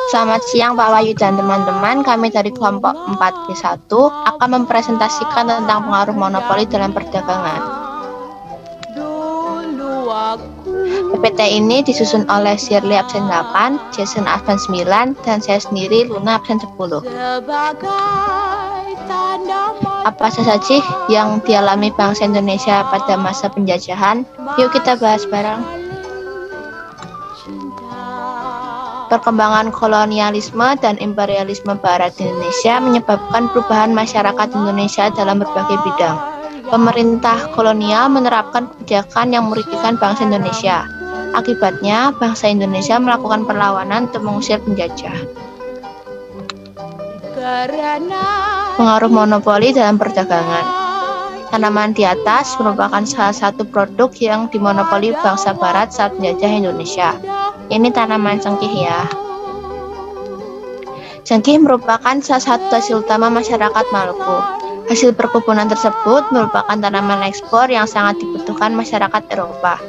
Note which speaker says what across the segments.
Speaker 1: Selamat siang Pak Wahyu dan teman-teman. Kami dari kelompok 4B1 akan mempresentasikan tentang pengaruh monopoli dalam perdagangan. PPT ini disusun oleh Shirley absen 8, Jason absen 9, dan saya sendiri Luna absen 10. Apa saja sih yang dialami bangsa Indonesia pada masa penjajahan? Yuk kita bahas bareng. Perkembangan kolonialisme dan imperialisme Barat di Indonesia menyebabkan perubahan masyarakat Indonesia dalam berbagai bidang. Pemerintah kolonial menerapkan kebijakan yang merugikan bangsa Indonesia. Akibatnya, bangsa Indonesia melakukan perlawanan untuk mengusir penjajah. Pengaruh monopoli dalam perdagangan. Tanaman di atas merupakan salah satu produk yang dimonopoli bangsa Barat saat menjajah Indonesia. Ini tanaman cengkeh ya. Cengkeh merupakan salah satu hasil utama masyarakat Maluku. Hasil perkebunan tersebut merupakan tanaman ekspor yang sangat dibutuhkan masyarakat Eropa.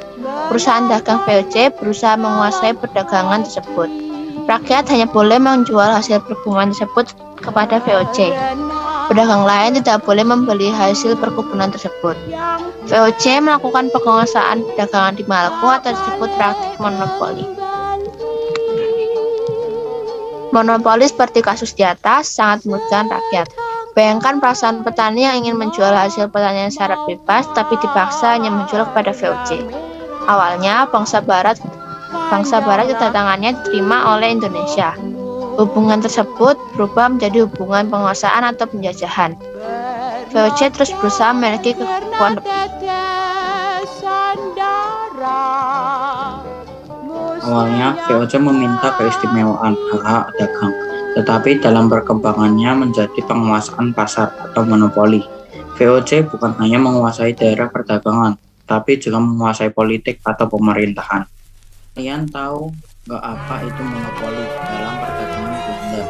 Speaker 1: Perusahaan dagang VOC berusaha menguasai perdagangan tersebut. Rakyat hanya boleh menjual hasil perkebunan tersebut kepada VOC. Pedagang lain tidak boleh membeli hasil perkebunan tersebut. VOC melakukan penguasaan perdagangan di Maluku atau disebut praktik monopoli. Monopoli seperti kasus di atas sangat merugikan rakyat. Bayangkan perasaan petani yang ingin menjual hasil pertanian secara bebas tapi dipaksa hanya menjual kepada VOC. Awalnya bangsa Barat kedatangannya diterima oleh Indonesia. Hubungan tersebut berubah menjadi hubungan penguasaan atau penjajahan. VOC terus berusaha memiliki kekuatan lebih.
Speaker 2: Awalnya, VOC meminta keistimewaan hak-hak dagang, tetapi dalam perkembangannya menjadi penguasaan pasar atau monopoli. VOC bukan hanya menguasai daerah perdagangan, tapi juga menguasai politik atau pemerintahan. Kalian tahu nggak apa itu monopoli dalam perdagangan Belanda?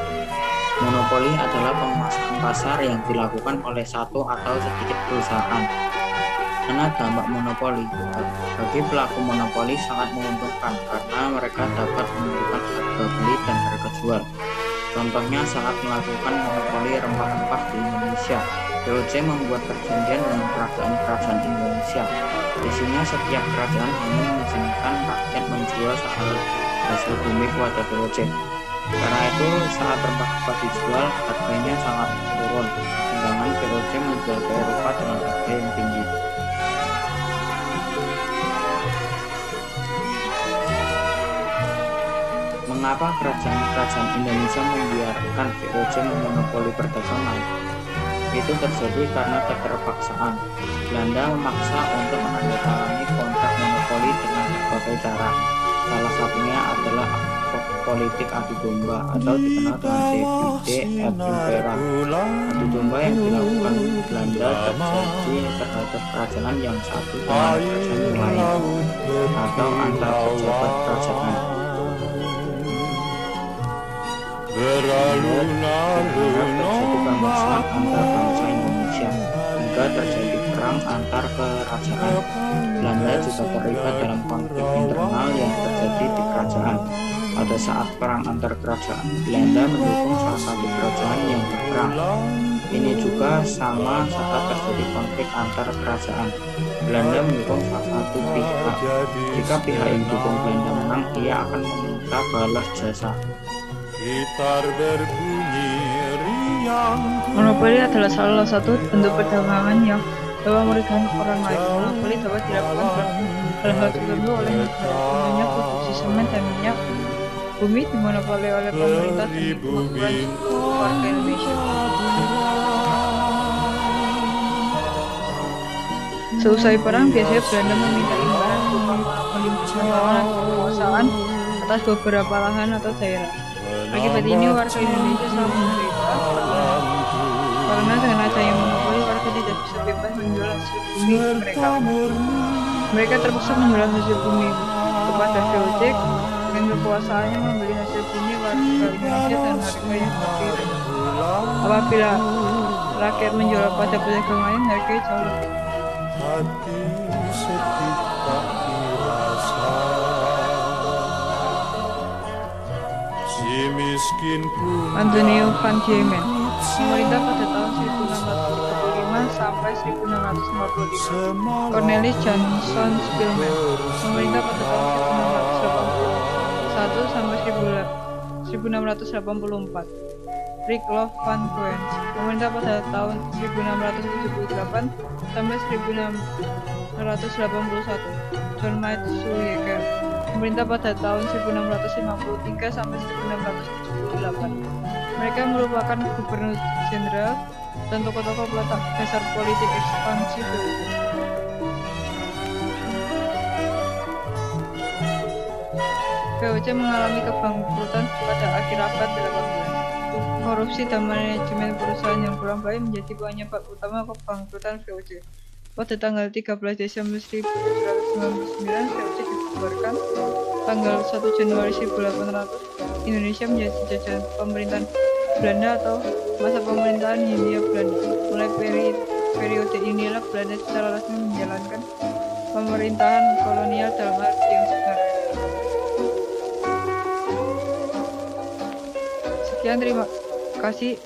Speaker 2: Monopoli adalah penguasaan pasar yang dilakukan oleh satu atau sedikit perusahaan. Karena dampak monopoli bagi pelaku monopoli sangat menguntungkan karena mereka dapat menentukan harga beli dan harga jual. Contohnya saat melakukan monopoli rempah-rempah di Indonesia, VOC membuat perjanjian dengan kerajaan Indonesia. Isinya setiap kerajaan hanya mengizinkan rakyat menjual hasil bumi kepada VOC. Karena itu saat rempah-rempah dijual harganya sangat turun, sedangkan VOC menjual ke Eropa dengan harga yang tinggi. Mengapa kerajaan Indonesia membiarkan VOC memonopoli perdagangan? Itu terjadi karena keterpaksaan. Belanda memaksa untuk menandatangani kontrak monopoli dengan berbagai cara. Salah satunya adalah politik adu domba atau dikenal dengan divide et impera. Adu domba yang dilakukan Belanda terjadi terhadap kerajaan yang satu dengan kerajaan yang lain atau antar pejabat kerajaan. Terjadi permusuhan antar bangsa Indonesia hingga terjadi perang antar kerajaan. Belanda juga terlibat dalam konflik internal yang terjadi di kerajaan. Pada saat perang antar kerajaan, Belanda mendukung salah satu kerajaan yang berperang. Ini juga sama saat terjadi konflik antar kerajaan. Belanda mendukung salah satu pihak. Jika pihak yang didukung Belanda menang, ia akan meminta balas jasa.
Speaker 3: Monopoli adalah salah satu bentuk perdagangan yang dapat merugikan orang lain. Monopoli dapat dilakukan dalam hal-hal tertentu oleh negara. Contohnya produksi semen dan minyak bumi dimonopoli oleh pemerintah dan kemakmuran warga Indonesia. Seusai perang, biasanya Belanda meminta imbalan melimpahkan lawan atau kekuasaan atas beberapa lahan atau daerah. Akibat ini warga Indonesia sangat menderita karena dengan adanya monopoli warga tidak bisa bebas menjual hasil bumi mereka. Mereka terpaksa menjual hasil bumi kepada VOC dengan kekuasaannya membeli hasil bumi warga Indonesia dan harga yang lebih rendah. Apabila rakyat menjual pada pedagang lain, harganya jauh lebih. Antonio van Diemen. Pemerintah pada tahun 1635 sampai 1655. Cornelis Johnson Spilman. Pemerintah pada tahun 1681 sampai 1684. Richelieu van Coens. Pemerintah pada tahun 1678 sampai 1681. John Maetsuyeger. Pemerintah pada tahun 1653 sampai 1678. Mereka merupakan gubernur jenderal dan tokoh-tokoh peletak dasar politik ekspansi VOC. VOC mengalami kebangkrutan pada akhir abad 18. Korupsi dan manajemen perusahaan yang kurang baik menjadi penyebab utama kebangkrutan VOC. Pada tanggal 13 Desember 1799, VOC dibubarkan. Tanggal 1 Januari 1800, Indonesia menjadi jajahan pemerintahan Belanda atau masa pemerintahan Hindia Belanda. Mulai periode inilah Belanda secara resmi menjalankan pemerintahan kolonial dalam arti yang sebenarnya. Sekian, terima kasih.